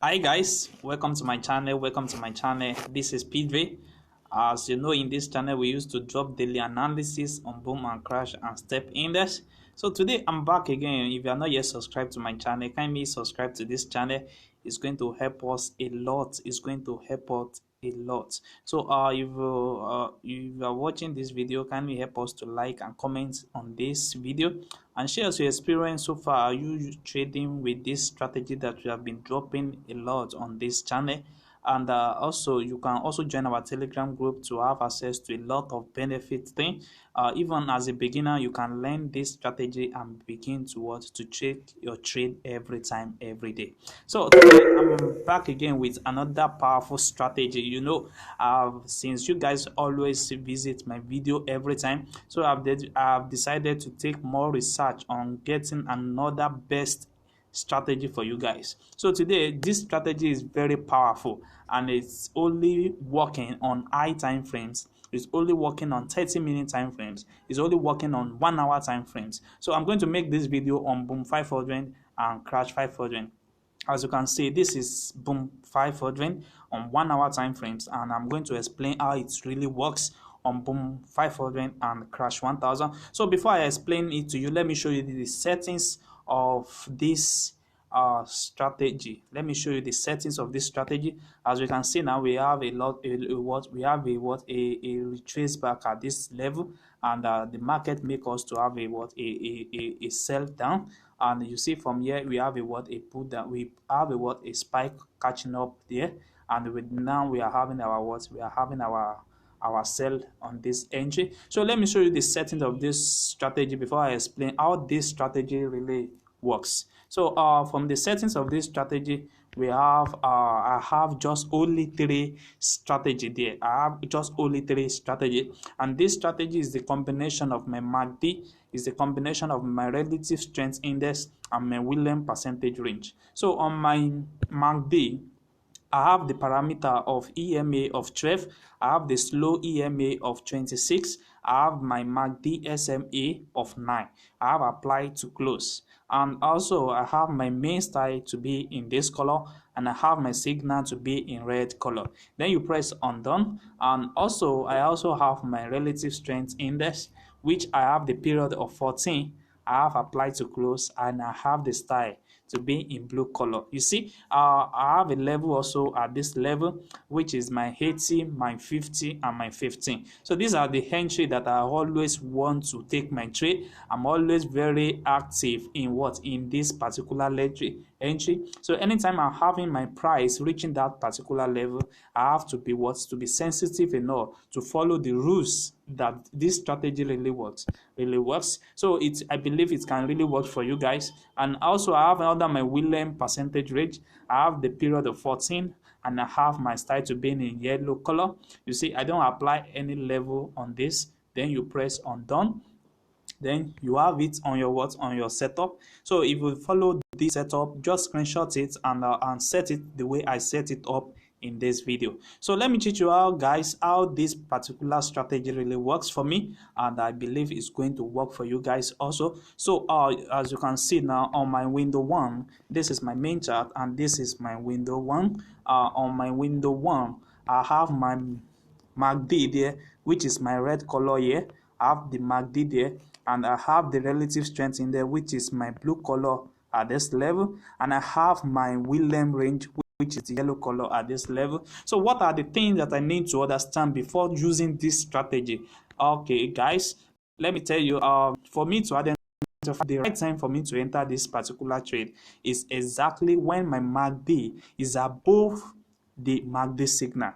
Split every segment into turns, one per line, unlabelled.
Hi guys, welcome to my channel. This is PV. As you know, in this channel we used to drop daily analysis on boom and crash and step index. So today I'm back again. If you are not yet subscribed to my channel, kindly subscribe to this channel. It's going to help us a lot. It's going to help us a lot. So if you are watching this video, kindly help us to like and comment on this video and share your experience so far. Are you trading with this strategy that we have been dropping a lot on this channel? And also you can also join our Telegram group to have access to a lot of benefits thing. Even as a beginner, you can learn this strategy and begin to trade your trade every time, every day. So today I'm back again with another powerful strategy. Since you guys always visit my video every time, so I've decided to take more research on getting another best strategy for you guys. So today this strategy is very powerful and it's only working on high time frames. It's only working on 30-minute time frames. It's only working on 1 hour time frames. So I'm going to make this video on boom 500 and crash 500. As you can see, this is boom 500 on 1 hour time frames, and I'm going to explain how it really works on boom 500 and crash 1000. So before I explain it to you, let me show you the settings of this strategy. Let me show you the settings of this strategy. As you can see now, we have a retrace back at this level, and the market make us to have a sell down. And you see from here we have a pull down. We have a spike catching up there, and now we are having our sell on this entry. So let me show you the settings of this strategy before I explain how this strategy really works. So from the settings of this strategy, we have I have just only 3 strategy there. I have just only 3 strategy, and this strategy is the combination of my MACD, is the combination of my relative strength index and my Williams percentage range. So on my MACD, I have the parameter of EMA of 12. I have the slow EMA of 26. I have my MACD SMA of 9. I have applied to close. And also I have my main style to be in this color, and I have my signal to be in red color. Then you press undone, and also I also have my relative strength index, which I have the period of 14. I have applied to close, and I have the style to be in blue color. You see, I have a level also at this level, which is my 80, my 50, and my 15. So these are the entry that I always want to take my trade. I'm always very active in this particular entry. So anytime I'm having my price reaching that particular level, I have to be sensitive enough to follow the rules that this strategy really works. So I believe it can really work for you guys. And also I have another my Williams percentage range. I have the period of 14, and I have my style to be in yellow color. You see, I don't apply any level on this. Then you press on done. Then you have it on your setup. So if you follow this setup, just screenshot it and set it the way I set it up in this video. So let me teach you how this particular strategy really works for me, and I believe it's going to work for you guys also. So as you can see now on my window 1, this is my main chart, and this is my window 1. On my window 1, I have my MACD there, which is my red color here. I have the MACD there, and I have the relative strength in there, which is my blue color at this level, and I have my Williams range, which is the yellow color at this level. So what are the things that I need to understand before using this strategy? Okay guys, let me tell you, for me to identify the right time for me to enter this particular trade is exactly when my MACD is above the MACD signal.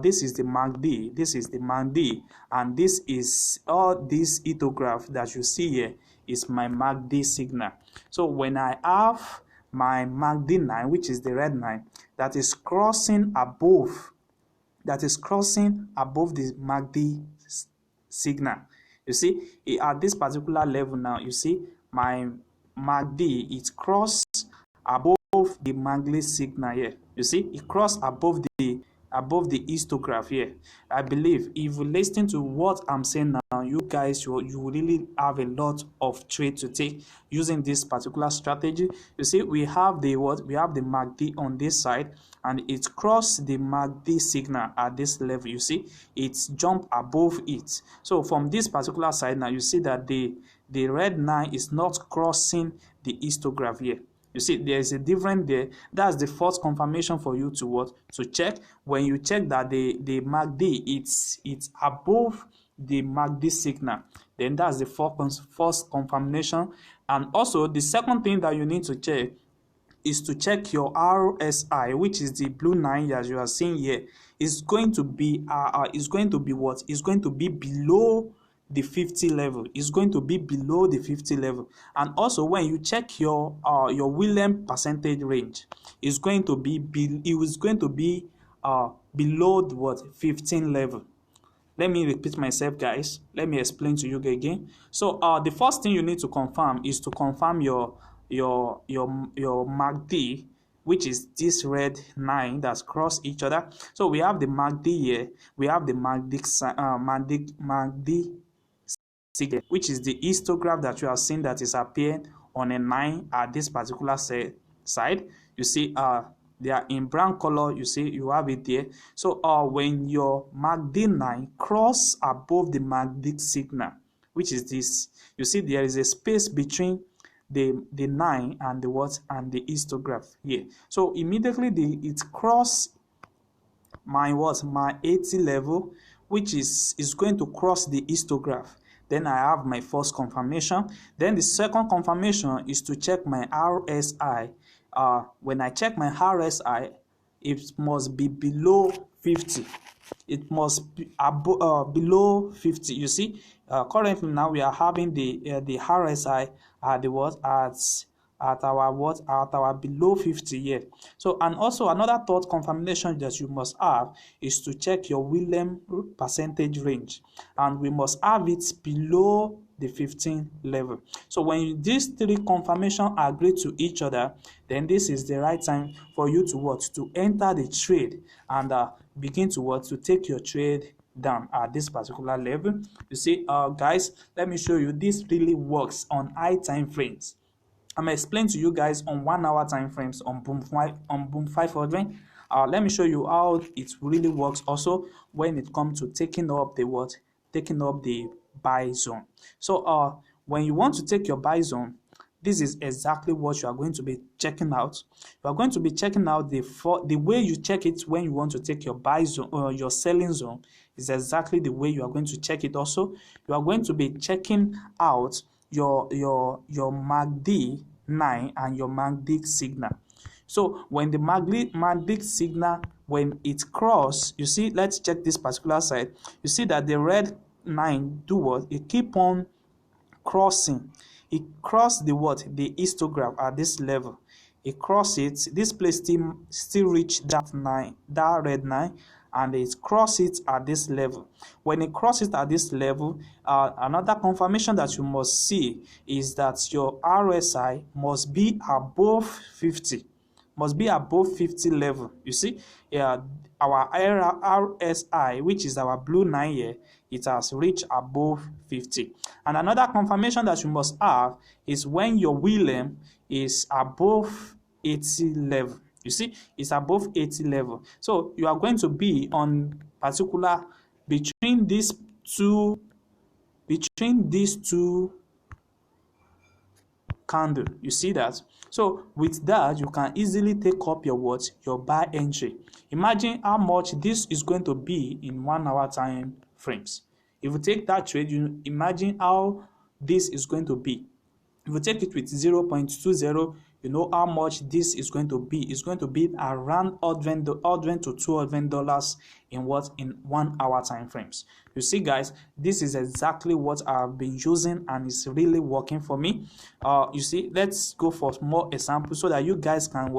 This is the MACD, and this is all this ethograph that you see here is my MACD signal. So when I have my MACD 9, which is the red line, that is crossing above the MACD signal. You see, at this particular level now, you see my MACD, it crossed above the MACD signal here. You see, it crossed above the above the histograph here. I believe if you listen to what I'm saying now, you guys, you will really have a lot of trade to take using this particular strategy. You see, we have the what? We have the MACD on this side, and it crossed the MACD signal at this level. You see, it's jumped above it. So from this particular side now, you see that the red line is not crossing the histograph here. You see, there is a difference there. That's the first confirmation for you to what? To check. When you check that the MACD, it's above the MACD signal, then that's the first confirmation. And also, the second thing that you need to check is to check your RSI, which is the blue line as you are seeing here. Is going to be what? Is going to be below the 50 level. Is going to be below the 50 level. And also, when you check your Williams percentage range, it's going to be below the what? 15 level. Let me repeat myself, guys. Let me explain to you again. So the first thing you need to confirm is to confirm your MACD, which is this red line that's cross each other. So we have the MACD here. We have the MACD signal, which is the histograph that you have seen that is appearing on a line at this particular side. You see, they are in brown color. You see, you have it there. So when your MACD line cross above the MACD signal, which is this, you see there is a space between the 9 and the what and the histograph here. So immediately it cross my 80 level, which is going to cross the histograph. Then I have my first confirmation. Then the second confirmation is to check my RSI. When I check my RSI, it must be below 50. It must be below 50. You see, currently now we are having the RSI at the what at our below 50 here. So, and also another third confirmation that you must have is to check your Williams percentage range, and we must have it below the 15 level. So when these three confirmations agree to each other, then this is the right time for you to enter the trade and begin to take your trade down at this particular level. You see, guys, let me show you. This really works on high time frames. I'm explaining to you guys on 1 hour time frames on Boom 500. Let me show you how it really works also when it comes to taking up the buy zone. So when you want to take your buy zone, this is exactly what you are going to be checking out. You are going to be checking out the way you check it when you want to take your buy zone or your selling zone is exactly the way you are going to check it also. You are going to be checking out your MACD 9 and your MACD signal. So when the MACD signal, when it cross, you see, let's check this particular side. You see that the red line do what? It keep on crossing. It crossed the histogram at this level. It crossed it. This place still reach that red line, and it cross it at this level. When it crosses at this level, another confirmation that you must see is that your RSI must be above 50. Must be above 50 level. You see, our RSI, which is our blue line here, it has reached above 50. And another confirmation that you must have is when your Williams is above 80 level. You see, it's above 80 level. So you are going to be on particular between these two candle. You see that? So with that, you can easily take up your buy entry. Imagine how much this is going to be in 1 hour time frames. If you take that trade, you imagine how this is going to be. If you take it with 0.20, you know how much this is going to be. It's going to be around $100 to $200 in 1 hour time frames. You see, guys, this is exactly what I've been using, and it's really working for me. You see, let's go for more examples so that you guys can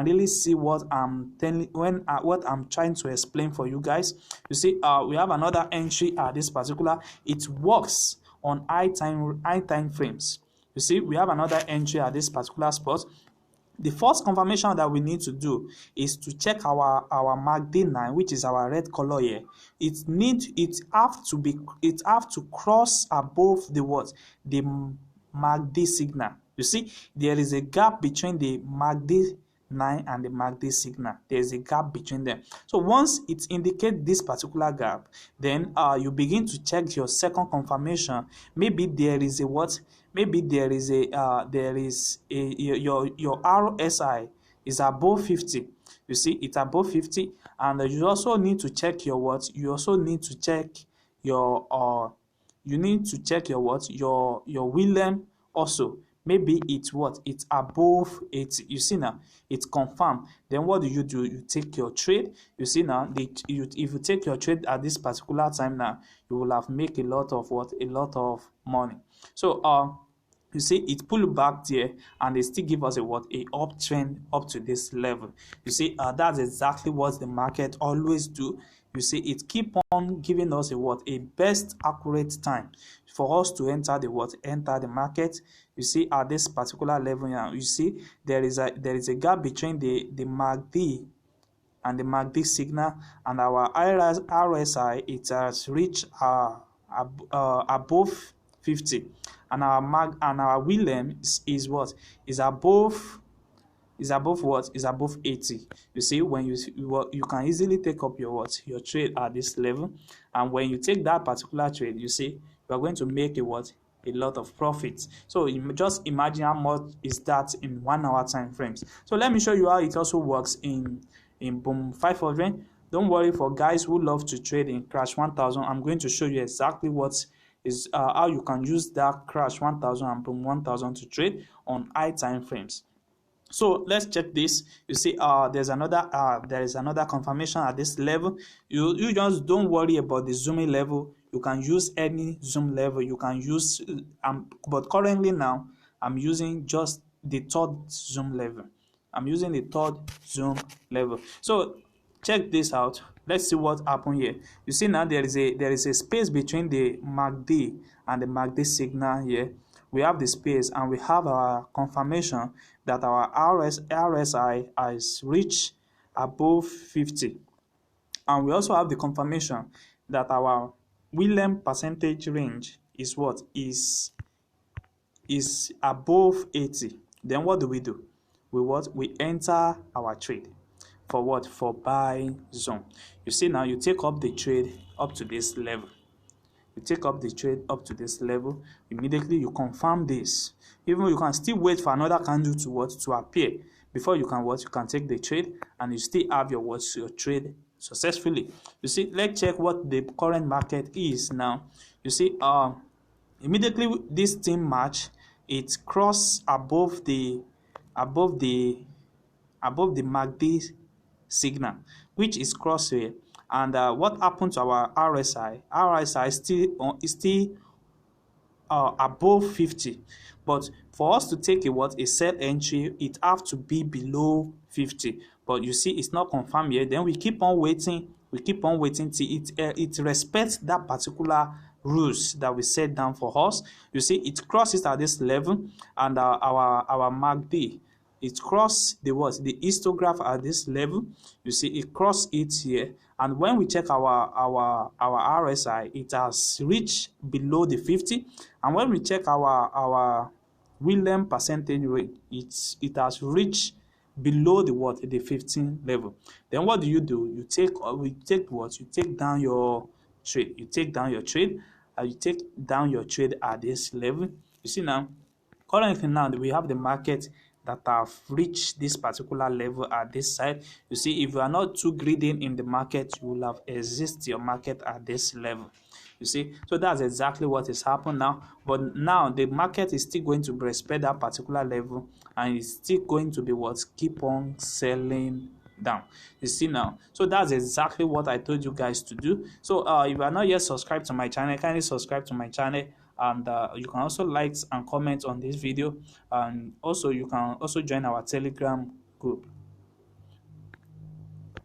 really see what I'm telling what I'm trying to explain for you guys. You see, we have another entry at this particular. It works on high time frames. You see, we have another entry at this particular spot. The first confirmation that we need to do is to check our MACD9, which is our red color here. It have to cross above the what? The MACD signal. You see, there is a gap between the MACD9 and the MACD signal. There is a gap between them. So once it indicates this particular gap, then you begin to check your second confirmation. Maybe there is a what? Maybe there is your RSI is above 50. You see, it's above 50, and you also need to check your what? You also need to check your your William also. Maybe it's what? It's above 80. You see now, it's confirmed. Then what do? You take your trade. You see now, if you take your trade at this particular time now, you will have make a lot of what? A lot of money. So you see it pull back there, and they still give us a what? A uptrend up to this level. You see, that's exactly what the market always do. You see, it keep on giving us a what? A best accurate time for us to enter the what? Enter the market. You see, at this particular level now, you see there is a gap between the MACD and the MACD signal, and our RSI, it has reached above 50, and our William is what? Is above what? Is above 80. You see, when you can easily take up your what? Your trade at this level, and when you take that particular trade, you see you are going to make a what? A lot of profits. So you just imagine how much is that in 1 hour time frames. So let me show you how it also works in Boom 500. Don't worry, for guys who love to trade in Crash 1000, I'm going to show you exactly what is how you can use that Crash 1000 and Boom 1000 to trade on high time frames. So let's check this. You see, there is another confirmation at this level. You just don't worry about the zooming level. You can use any zoom level. You can use but currently now I'm using just the third zoom level. I'm using the third zoom level. So check this out. Let's see what happened here. You see now there is a space between the MACD and the MACD signal here. We have the space, and we have our confirmation that our RSI has reached above 50, and we also have the confirmation that our William percentage range is what? Is above 80. Then what do? We enter our trade for what? For buy zone. You see now, you take up the trade up to this level. You take up the trade up to this level. Immediately you confirm this. Even you can still wait for another candle to appear before you can take the trade, and you still have your trade successfully. You see, let's check what the current market is now. You see, immediately this team match, it crossed above the MACD signal, which is crossed here. And what happened to our RSI? RSI is still above 50, but for us to take a sell entry, it have to be below 50. But you see, it's not confirmed yet. Then we keep on waiting. We keep on waiting till it respects that particular rules that we set down for us. You see, it crosses at this level, and our MACD, it crossed the histograph at this level. You see, it crossed it here, and when we check our RSI, it has reached below the 50, and when we check our William percentage rate, it has reached below the 15 level. Then what do? You take down your trade. You take down your trade, and you take down your trade at this level. You see now, currently now we have the market that have reached this particular level at this side. You see, if you are not too greedy in the market, you will have exit your market at this level. You see, so that's exactly what is happening now. But now the market is still going to respect that particular level, and it's still going to be keep on selling down. You see now, so that's exactly what I told you guys to do. So if you are not yet subscribed to my channel, kindly subscribe to my channel, and you can also like and comment on this video, and also you can also join our Telegram group.